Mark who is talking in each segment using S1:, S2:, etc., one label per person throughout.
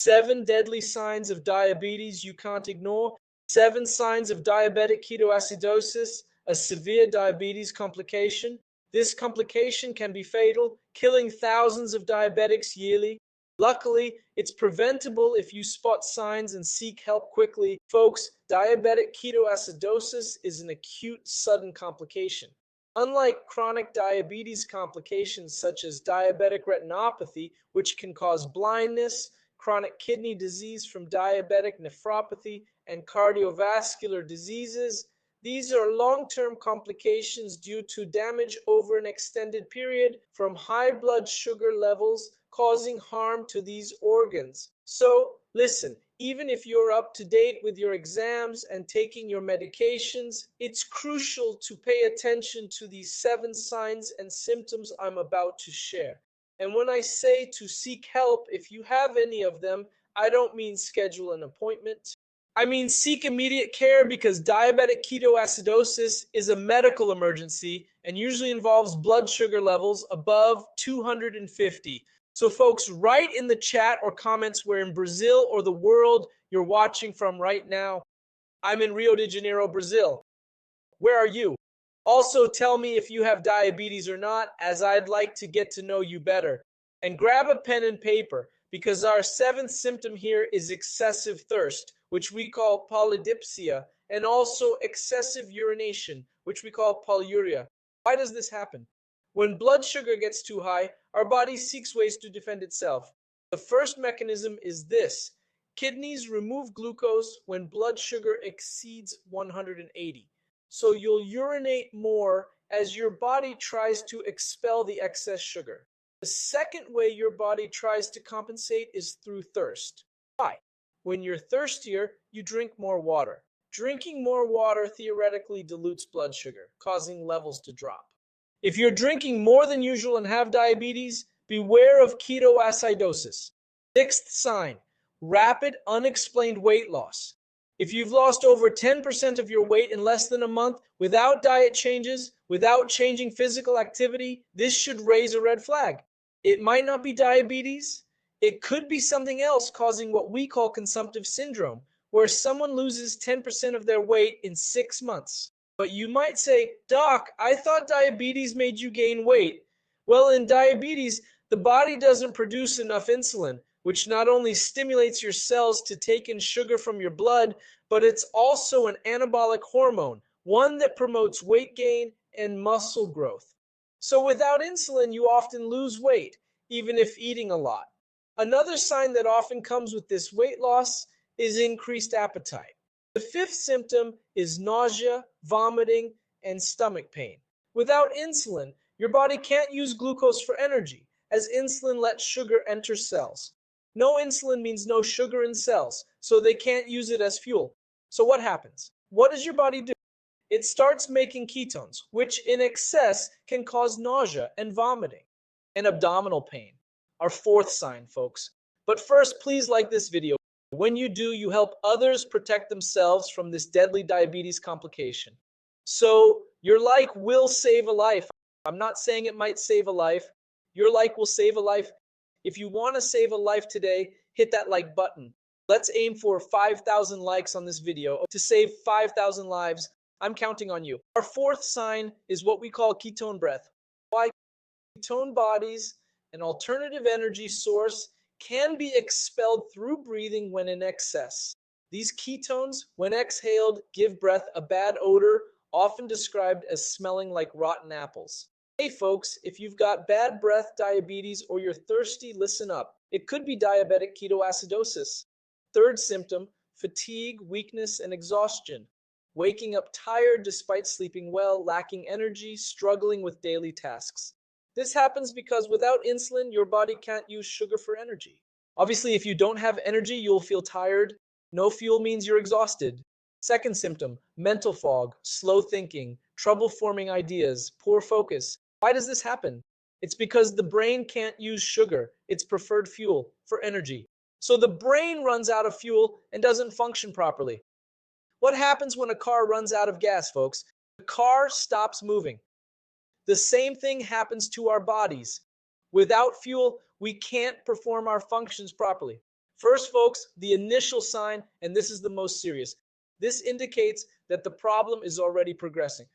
S1: 7 deadly signs of diabetes you can't ignore. 7 signs of diabetic ketoacidosis, a severe diabetes complication. This complication can be fatal, killing thousands of diabetics yearly. Luckily, it's preventable if you spot signs and seek help quickly. Folks, diabetic ketoacidosis is an acute, sudden complication. Unlike chronic diabetes complications such as diabetic retinopathy, which can cause blindness, chronic kidney disease from diabetic nephropathy, and cardiovascular diseases, these are long-term complications due to damage over an extended period from high blood sugar levels causing harm to these organs. So, listen, even if you're up to date with your exams and taking your medications, it's crucial to pay attention to these 7 signs and symptoms I'm about to share. And when I say to seek help, if you have any of them, I don't mean schedule an appointment. I mean seek immediate care, because diabetic ketoacidosis is a medical emergency and usually involves blood sugar levels above 250. So folks, write in the chat or comments where in Brazil or the world you're watching from right now. I'm in Rio de Janeiro, Brazil. Where are you? Also, tell me if you have diabetes or not, as I'd like to get to know you better. And grab a pen and paper, because our 7th symptom here is excessive thirst, which we call polydipsia, and also excessive urination, which we call polyuria. Why does this happen? When blood sugar gets too high, our body seeks ways to defend itself. The first mechanism is this. Kidneys remove glucose when blood sugar exceeds 180. So you'll urinate more as your body tries to expel the excess sugar. The second way your body tries to compensate is through thirst. Why? When you're thirstier, you drink more water. Drinking more water theoretically dilutes blood sugar, causing levels to drop. If you're drinking more than usual and have diabetes, beware of ketoacidosis. 6th sign, rapid unexplained weight loss. If you've lost over 10% of your weight in less than a month without diet changes, without changing physical activity, this should raise a red flag. It might not be diabetes. It could be something else causing what we call consumptive syndrome, where someone loses 10% of their weight in 6 months. But you might say, Doc, I thought diabetes made you gain weight. Well, in diabetes, the body doesn't produce enough insulin, which not only stimulates your cells to take in sugar from your blood, but it's also an anabolic hormone, one that promotes weight gain and muscle growth. So without insulin, you often lose weight, even if eating a lot. Another sign that often comes with this weight loss is increased appetite. The 5th symptom is nausea, vomiting, and stomach pain. Without insulin, your body can't use glucose for energy, as insulin lets sugar enter cells. No insulin means no sugar in cells, so they can't use it as fuel. So what happens? What does your body do? It starts making ketones, which in excess can cause nausea and vomiting and abdominal pain. Our 4th sign, folks. But first, please like this video. When you do, you help others protect themselves from this deadly diabetes complication. So your like will save a life. I'm not saying it might save a life. Your like will save a life. If you want to save a life today, hit that like button. Let's aim for 5,000 likes on this video to save 5,000 lives. I'm counting on you. Our 4th sign is what we call ketone breath. Why? Ketone bodies, an alternative energy source, can be expelled through breathing when in excess. These ketones, when exhaled, give breath a bad odor, often described as smelling like rotten apples. Hey folks, if you've got bad breath, diabetes, or you're thirsty, listen up. It could be diabetic ketoacidosis. 3rd symptom, fatigue, weakness, and exhaustion. Waking up tired despite sleeping well, lacking energy, struggling with daily tasks. This happens because without insulin, your body can't use sugar for energy. Obviously, if you don't have energy, you'll feel tired. No fuel means you're exhausted. 2nd symptom, mental fog, slow thinking, trouble forming ideas, poor focus. Why does this happen? It's because the brain can't use sugar, its preferred fuel, for energy. So the brain runs out of fuel and doesn't function properly. What happens when a car runs out of gas, folks? The car stops moving. The same thing happens to our bodies. Without fuel, we can't perform our functions properly. First, folks, the initial sign, and this is the most serious. This indicates that the problem is already progressing.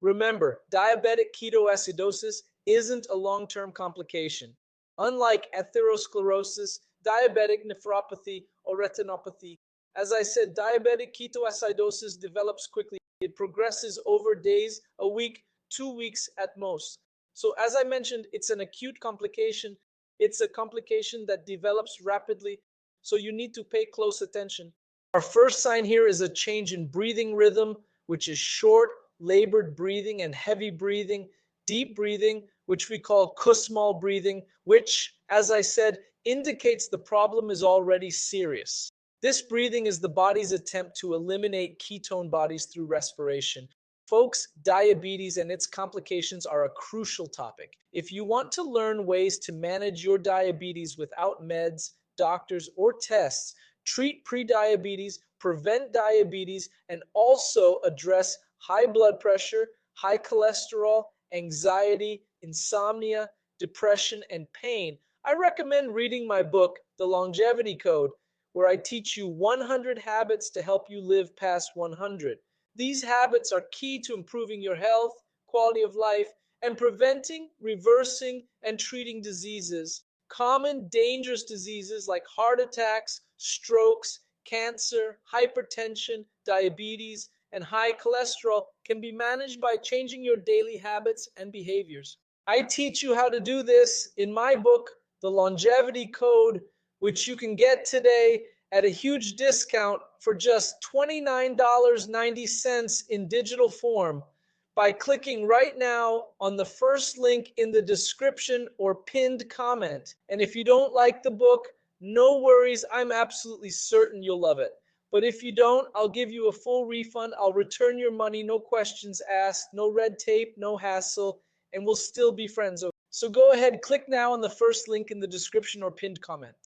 S1: Remember, diabetic ketoacidosis isn't a long-term complication. Unlike atherosclerosis, diabetic nephropathy, or retinopathy, as I said, diabetic ketoacidosis develops quickly. It progresses over days, a week, 2 weeks at most. So as I mentioned, it's an acute complication. It's a complication that develops rapidly, so you need to pay close attention. Our first sign here is a change in breathing rhythm, which is short, labored breathing and heavy breathing, deep breathing, which we call Kussmaul breathing, which, as I said, indicates the problem is already serious. This breathing is the body's attempt to eliminate ketone bodies through respiration. Folks, diabetes and its complications are a crucial topic. If you want to learn ways to manage your diabetes without meds, doctors, or tests, treat prediabetes, prevent diabetes, and also address high blood pressure, high cholesterol, anxiety, insomnia, depression, and pain, I recommend reading my book, The Longevity Code, where I teach you 100 habits to help you live past 100. These habits are key to improving your health, quality of life, and preventing, reversing, and treating diseases. Common dangerous diseases like heart attacks, strokes, cancer, hypertension, diabetes, and high cholesterol can be managed by changing your daily habits and behaviors. I teach you how to do this in my book, The Longevity Code, which you can get today at a huge discount for just $29.90 in digital form by clicking right now on the first link in the description or pinned comment. And if you don't like the book, no worries, I'm absolutely certain you'll love it. But if you don't, I'll give you a full refund. I'll return your money, no questions asked, no red tape, no hassle, and we'll still be friends. So go ahead, click now on the first link in the description or pinned comment.